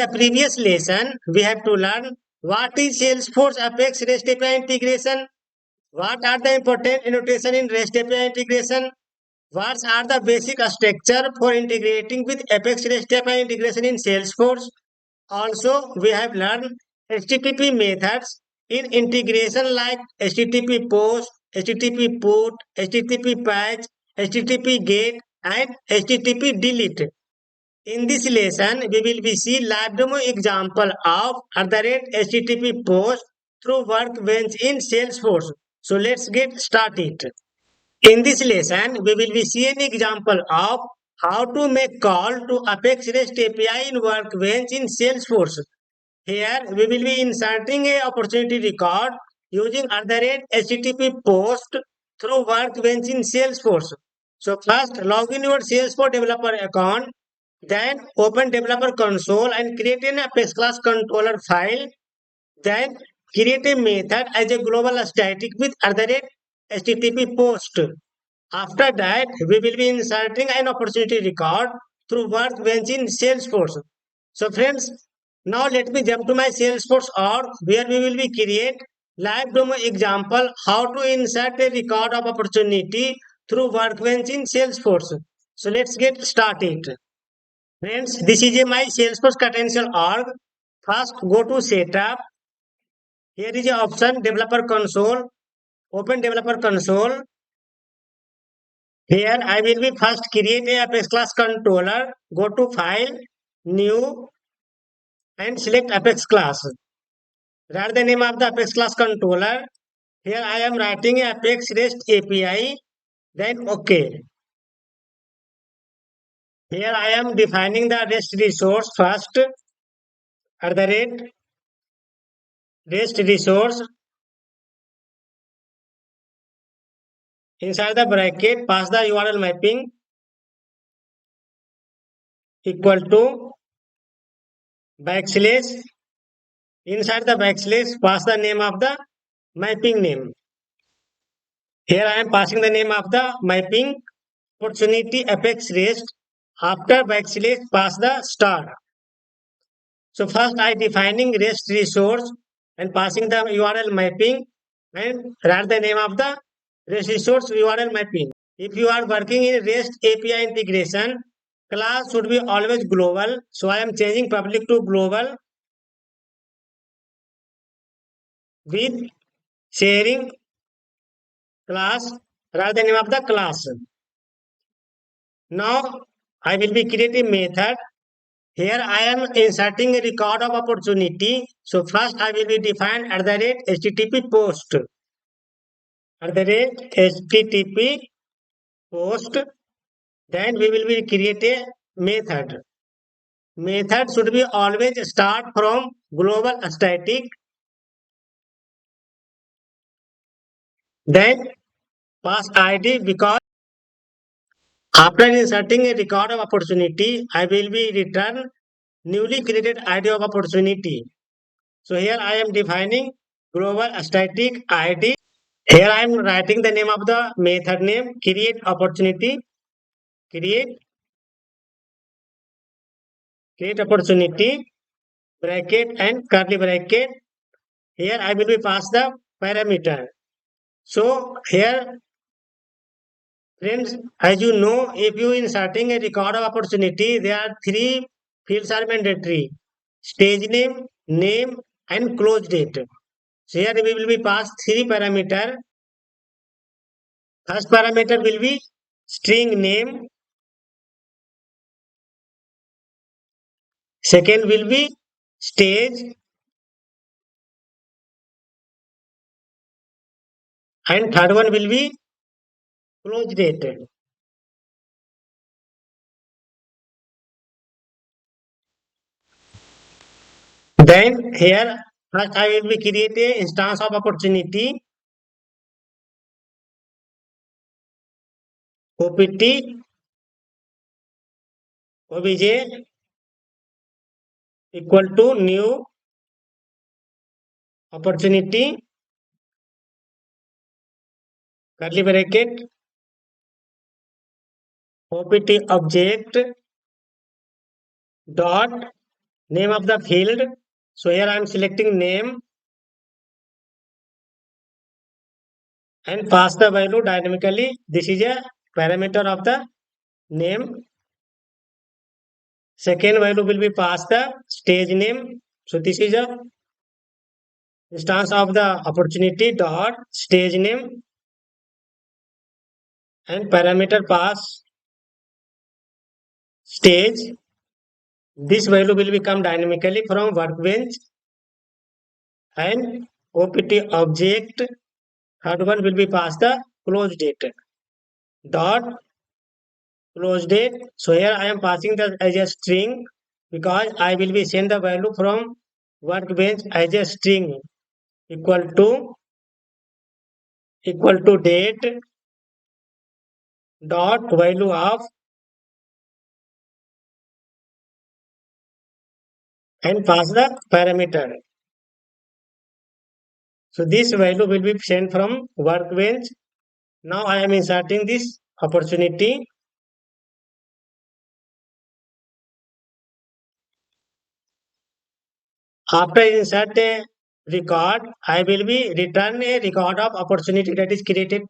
the previous lesson, we have to learn what is Salesforce Apex REST API integration, what are the important annotation in REST API integration, what are the basic structure for integrating with Apex REST API integration in Salesforce. Also, we have learned HTTP methods in integration like HTTP post, HTTP put, HTTP patch, HTTP get, and HTTP delete. In this lesson, we will be see live demo example of @HTTP post through Workbench in Salesforce. So let's get started. In this lesson, we will be see an example of how to make call to Apex REST API in Workbench in Salesforce. Here, we will be inserting a opportunity record using @HTTP post through Workbench in Salesforce. So first, log in your Salesforce developer account, then open developer console and create an Apex class controller file. Then create a method as a global static with @HTTP post. After that, we will be inserting an opportunity record through Workbench in Salesforce. So friends, now let me jump to my Salesforce org where we will be create live demo example how to insert a record of opportunity through Workbench in Salesforce. So let's get started. Friends, this is my Salesforce credential org. First, go to setup. Here is the option developer console. Open developer console. Here I will be first create a Apex class controller. Go to file, new, and select Apex class. Write the name of the Apex class controller. Here I am writing Apex REST API. Then OK. Here I am defining the REST resource first. @REST resource. Inside the bracket, pass the URL mapping equal to backslash. Inside the backslash, pass the name of the mapping name. Here I am passing the name of the mapping opportunity Apex REST. After backslash, pass the star. So first I defining REST resource and passing the URL mapping and write the name of the REST resource URL mapping. If you are working in REST API integration, class should be always global. So I am changing public to global with sharing class, write the name of the class. Now I will be creating method. Here I am inserting a record of opportunity. So first I will be define @HTTP post. @HTTP post. Then we will be create a method. Method should be always start from global static. Then pass ID because after inserting a record of opportunity, I will be return newly created ID of opportunity. So here I am defining global static ID. Here I am writing the name of the method name, create opportunity, create opportunity, bracket and curly bracket. Here I will be pass the parameter. So here, friends, as you know, if you inserting a record of opportunity, there are three fields are mandatory: stage name, and close date. So here we will be pass three parameter. First parameter will be string name. Second will be stage. And third one will be close date. Then here first I will be create a instance of opportunity opt obj equal to new opportunity curly bracket opt object dot name of the field. So here I am selecting name and pass the value dynamically. This is a parameter of the name. Second value will be pass the stage name. So this is a instance of the opportunity dot stage name and parameter pass stage. This value will become dynamically from workbench and OPT object. Third one will be pass the close date dot close date. So here I am passing the as a string because I will be send the value from workbench as a string equal to date dot value of and pass the parameter. So this value will be sent from workbench. Now I am inserting this opportunity. After insert a record, I will be return a record of opportunity that is created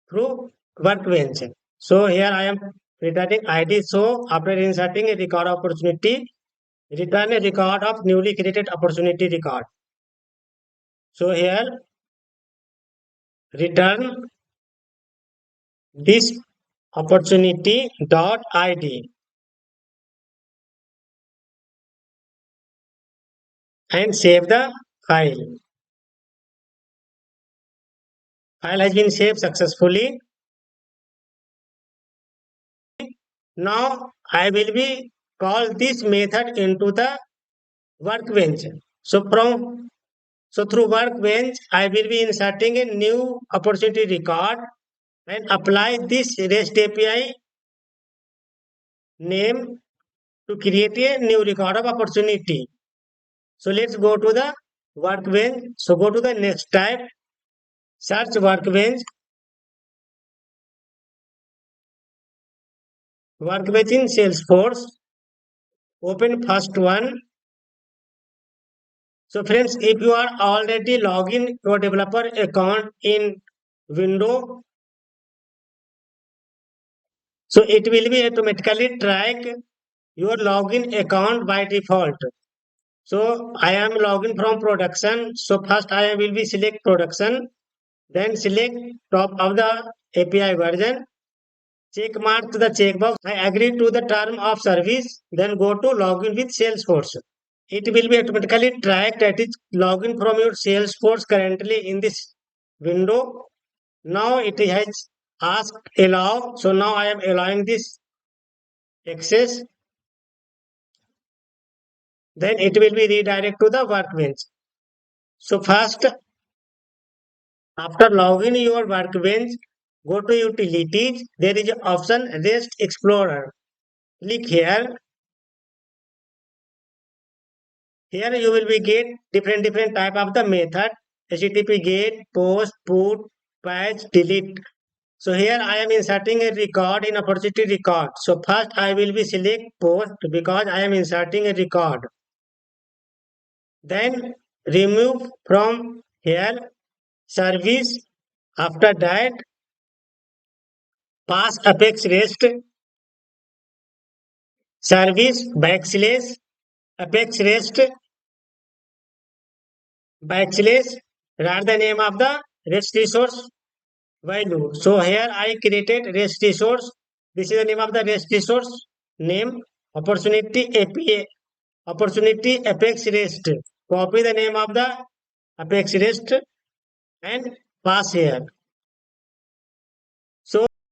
through workbench. So here I am returning ID. So after inserting a record opportunity, return a record of newly created opportunity record. So here return this opportunity dot ID and save the file. File has been saved successfully. Now I will be call this method into the workbench. So through workbench, I will be inserting a new opportunity record and apply this REST API name to create a new record of opportunity. So let's go to the workbench. So go to the next tab, search workbench in Salesforce. Open first one. So friends, if you are already logged in your developer account in Windows, so it will be automatically track your login account by default. So I am logging from production. So first I will be select production, then select top of the API version, check mark the checkbox. I agree to the term of service, then go to login with Salesforce. It will be automatically tracked that is login from your Salesforce currently in this window. Now it has asked allow. So now I am allowing this access. Then it will be redirect to the workbench. So first, after login your workbench, go to utilities. There is an option REST Explorer. Click here. Here you will be get different type of the method. HTTP GET, POST, PUT, patch, delete. So here I am inserting a record in opportunity record. So first I will be select POST because I am inserting a record. Then remove from here service. After that pass apex rest service backslash apex rest backslash write the name of the rest resource value. So here I created rest resource. This is the name of the rest resource name opportunity API opportunity apex rest. Copy the name of the apex rest and pass here.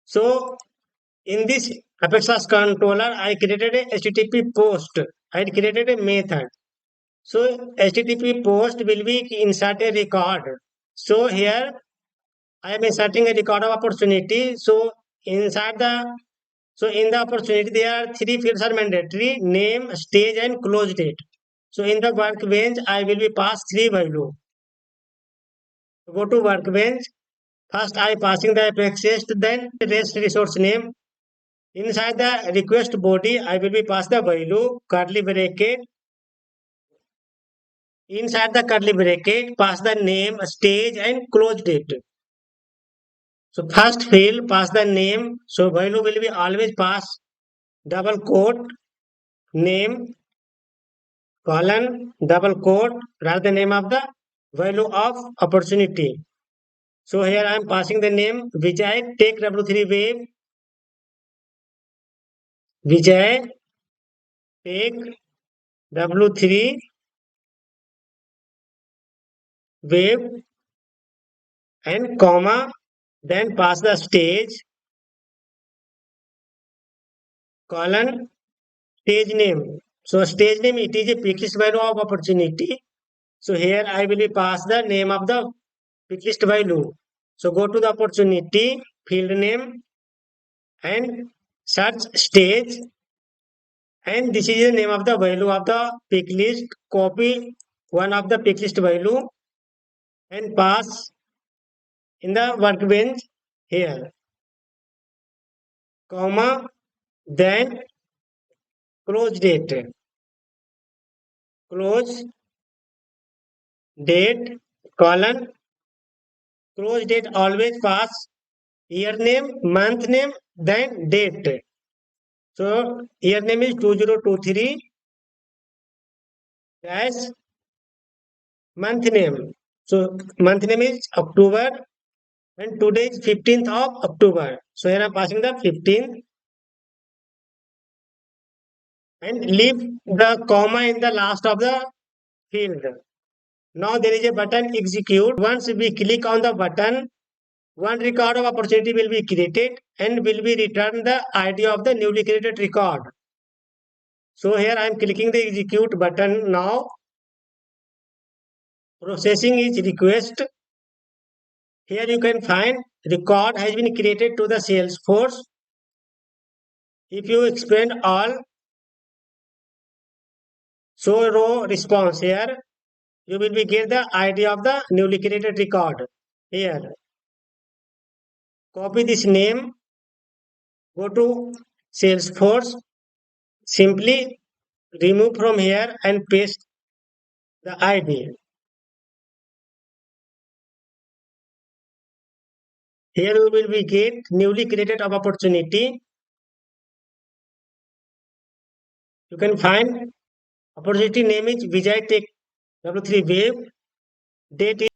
So in this apex class controller, I created a HTTP post. I created a method. So HTTP post will be insert a record. So here I am inserting a record of opportunity. So inside the in the opportunity there are three fields are mandatory: name, stage, and close date. So in the workbench I will be pass three value. Go to workbench. First I passing the apex rest, then rest resource name. Inside the request body I will be pass the value curly bracket Inside the curly bracket, pass the name, stage, and close date. So first field, pass the name. So value will be always pass double quote name colon double quote rather the name of the value of opportunity. So here I am passing the name Vijay. Take W3 wave. Vijay. Take W3 wave and comma. Then pass the stage colon stage name. So stage name it is a picklist value of opportunity. So here I will pass the name of the picklist value. So go to the opportunity field name and search stage, and this is the name of the value of the picklist. Copy one of the picklist value and pass in the workbench here, comma, then close date. Close date colon close date always pass year name, month name, then date. So year name is 2023 dash month name. So month name is October and today is 15th of October. So here I am passing the 15th and leave the comma in the last of the field. Now there is a button execute. Once we click on the button, one record of opportunity will be created and will be returned the ID of the newly created record. So here I am clicking the execute button now. Processing is request. Here you can find record has been created to the Salesforce. If you expand all, show row response here, you will be get the ID of the newly created record. Here, copy this name, go to Salesforce, simply remove from here and paste the ID. Here we will be get newly created of opportunity. You can find opportunity name is Vijay Tech W3 Wave. Date is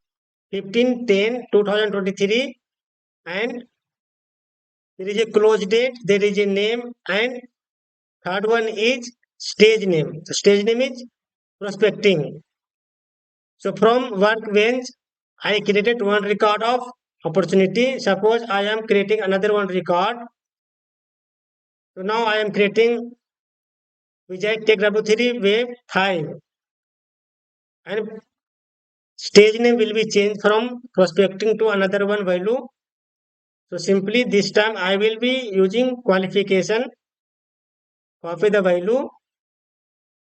15/10/2023 and there is a close date, there is a name, and third one is stage name. The stage name is prospecting. So from workbench, I created one record of opportunity. Suppose I am creating another one record. So now I am creating Vijay Tech W3 Wave 5 and stage name will be changed from prospecting to another one value. So simply this time I will be using qualification. Copy the value,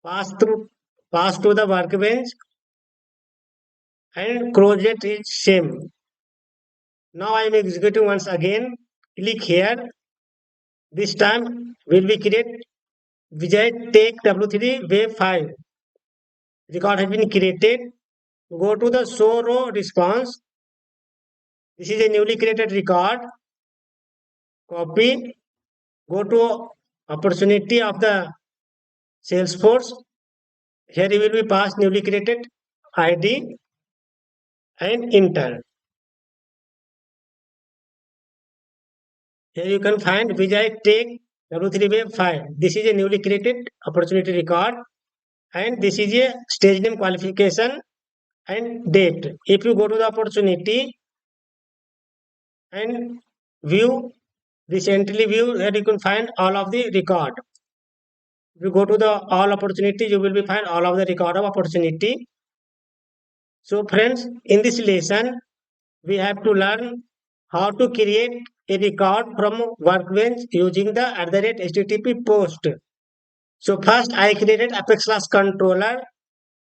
pass to the workbench, and close it is same. Now I am executing once again. Click here. This time will be create Vijay Take W3 Wave 5. Record has been created. Go to the show row response. This is a newly created record. Copy. Go to opportunity of the Salesforce. Here you will be passed newly created ID and enter. Here you can find Vijay Take W3 Wave 5. This is a newly created opportunity record and this is a stage name qualification and date. If you go to the opportunity and view recently view, here you can find all of the record. If you go to the all opportunity, you will be find all of the record of opportunity. So friends, in this lesson, we have to learn how to create a record from workbench using the @HTTP post. So first I created Apex class controller.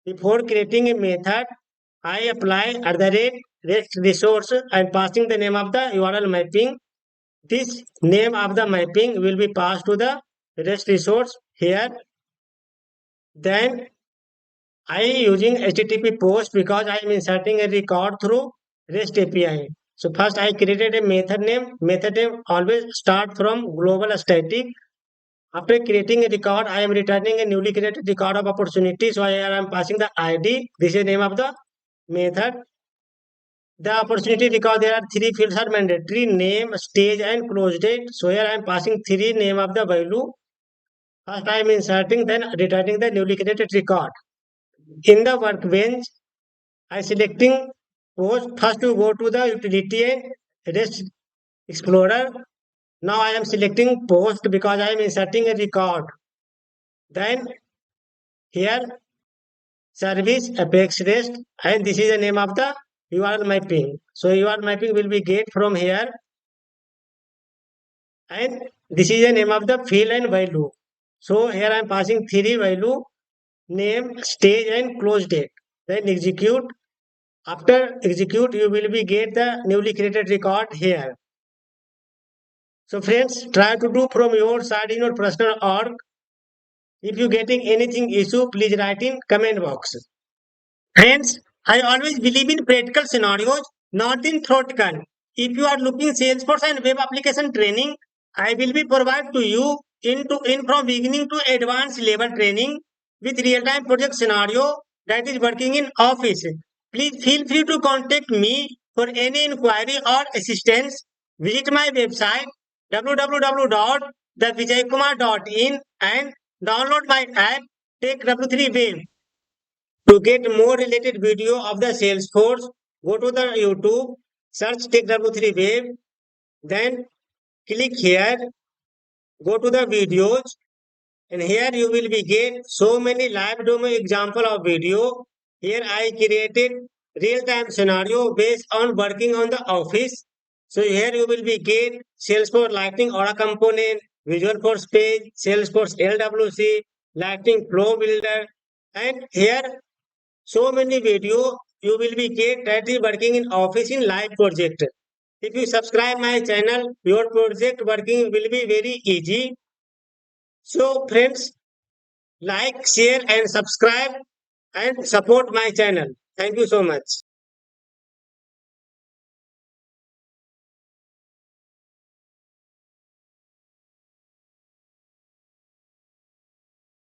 Before creating a method, I apply @REST resource and passing the name of the URL mapping. This name of the mapping will be passed to the REST resource here. Then I using HTTP post because I am inserting a record through REST API. So first I created a method name. Method name always start from global static. After creating a record, I am returning a newly created record of opportunity. So I am passing the ID. This is the name of the method. The opportunity record, there are three fields are mandatory: name, stage, and close date. So here I am passing three name of the value. First I am inserting, then returning the newly created record. In the workbench, I selecting post. First to go to the utility and REST Explorer. Now I am selecting post because I am inserting a record. Then here service apex rest, and this is the name of the URL mapping. So URL mapping will be get from here, and this is the name of the field and value. So here I am passing three value: name, stage, and close date. Then execute. After execute, you will be get the newly created record here. So friends, try to do from your side in your personal org. If you getting anything issue, please write in comment box. Friends, I always believe in practical scenarios, not in theoretical. If you are looking Salesforce and web application training, I will be provide to you in from beginning to advanced level training with real-time project scenario that is working in office. Please feel free to contact me for any inquiry or assistance. Visit my website www.thevijaykumar.in and download my app Take W3 Web. To get more related video of the Salesforce, go to the YouTube, search TechW3 Web, then click here, go to the videos, and here you will be get so many live demo example of video. Here I created real-time scenario based on working on the office. So here you will be get Salesforce Lightning Aura component, Visual Force page, Salesforce LWC, Lightning Flow Builder, and here so many video you will be get that is working in office in live project. If you subscribe my channel, your project working will be very easy. So friends, like, share and subscribe and support my channel. Thank you so much.